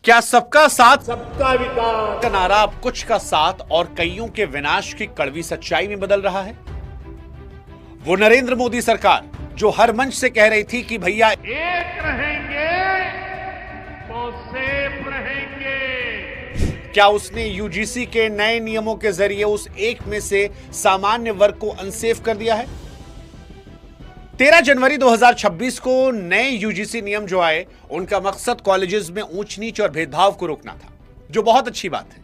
क्या सबका साथ सबका विकास का नारा अब कुछ का साथ और कईयों के विनाश की कड़वी सच्चाई में बदल रहा है? वो नरेंद्र मोदी सरकार जो हर मंच से कह रही थी कि भैया एक रहेंगे तो सेफ रहेंगे। क्या उसने यूजीसी के नए नियमों के जरिए उस एक में से सामान्य वर्ग को अनसेफ कर दिया है? 13 जनवरी 2026 को नए यूजीसी नियम जो आए, उनका मकसद कॉलेजेस में ऊंच नीच और भेदभाव को रोकना था, जो बहुत अच्छी बात है।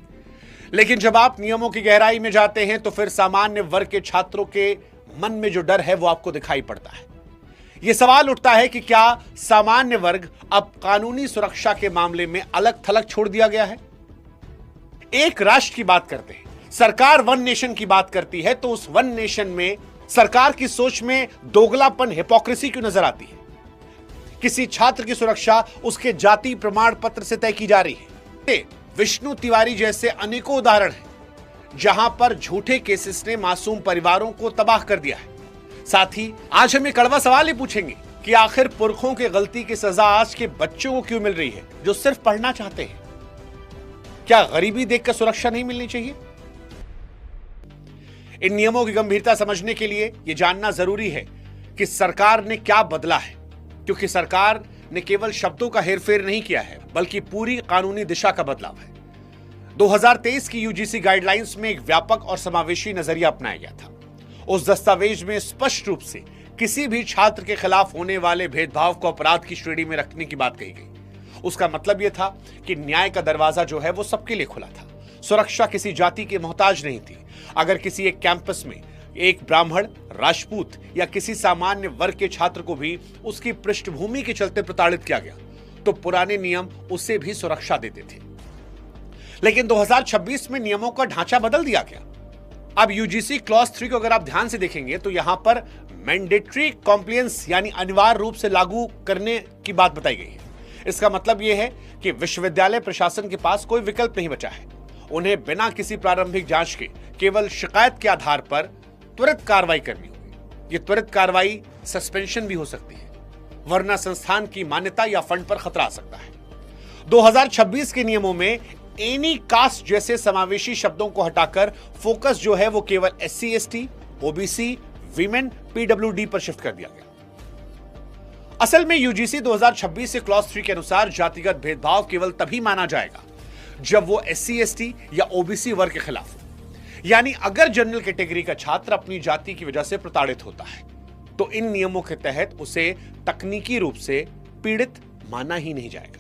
लेकिन जब आप नियमों की गहराई में जाते हैं तो फिर सामान्य वर्ग के छात्रों के मन में जो डर है वो आपको दिखाई पड़ता है। यह सवाल उठता है कि क्या सामान्य वर्ग अब कानूनी सुरक्षा के मामले में अलग थलग छोड़ दिया गया है? एक राष्ट्र की बात करते हैं, सरकार वन नेशन की बात करती है, तो उस वन नेशन में सरकार की सोच में दोगलापन, हिपोक्रेसी क्यों नजर आती है? किसी छात्र की सुरक्षा उसके जाति प्रमाण पत्र से तय की जा रही है। विष्णु तिवारी जैसे अनेकों उदाहरण हैं जहां पर झूठे केसेस ने मासूम परिवारों को तबाह कर दिया है। साथ ही आज हम एक कड़वा सवाल ही पूछेंगे कि आखिर पुरखों की गलती की सजा आज के बच्चों को क्यों मिल रही है जो सिर्फ पढ़ना चाहते हैं? क्या गरीबी देखकर सुरक्षा नहीं मिलनी चाहिए? इन नियमों की गंभीरता समझने के लिए यह जानना जरूरी है कि सरकार ने क्या बदला है, क्योंकि सरकार ने केवल शब्दों का हेरफेर नहीं किया है बल्कि पूरी कानूनी दिशा का बदलाव है। 2023 की यूजीसी गाइडलाइंस में एक व्यापक और समावेशी नजरिया अपनाया गया था। उस दस्तावेज में स्पष्ट रूप से किसी भी छात्र के खिलाफ होने वाले भेदभाव को अपराध की श्रेणी में रखने की बात कही गई। उसका मतलब यह था कि न्याय का दरवाजा जो है वो सबके लिए खुला था। सुरक्षा किसी जाति के मोहताज नहीं थी। अगर किसी एक कैंपस में एक ब्राह्मण, राजपूत या किसी सामान्य वर्ग के छात्र को भी उसकी पृष्ठभूमि के चलते प्रताड़ित किया गया तो पुराने नियम उसे भी सुरक्षा देते थे। लेकिन 2026 में नियमों का ढांचा बदल दिया गया। अब यूजीसी क्लॉज 3 को अगर आप ध्यान से देखेंगे तो यहां पर मैंडेटरी कॉम्प्लायंस यानी अनिवार्य रूप से लागू करने की बात बताई गई है। इसका मतलब यह है कि विश्वविद्यालय प्रशासन के पास कोई विकल्प नहीं बचा है। उन्हें बिना किसी प्रारंभिक जांच के केवल शिकायत के आधार पर त्वरित कार्रवाई करनी होगी। यह त्वरित कार्रवाई सस्पेंशन भी हो सकती है, वरना संस्थान की मान्यता या फंड पर खतरा आ सकता है। 2026 के नियमों में एनी कास्ट जैसे समावेशी शब्दों को हटाकर फोकस जो है वो केवल SC ST, OBC, women, PWD पर शिफ्ट कर दिया गया। असल में यूजीसी 2026 से क्लॉज 3 के अनुसार जातिगत भेदभाव केवल तभी माना जाएगा जब वो SC ST या OBC वर्ग के खिलाफ हो। यानी अगर जनरल कैटेगरी का छात्र अपनी जाति की वजह से प्रताड़ित होता है तो इन नियमों के तहत उसे तकनीकी रूप से पीड़ित माना ही नहीं जाएगा।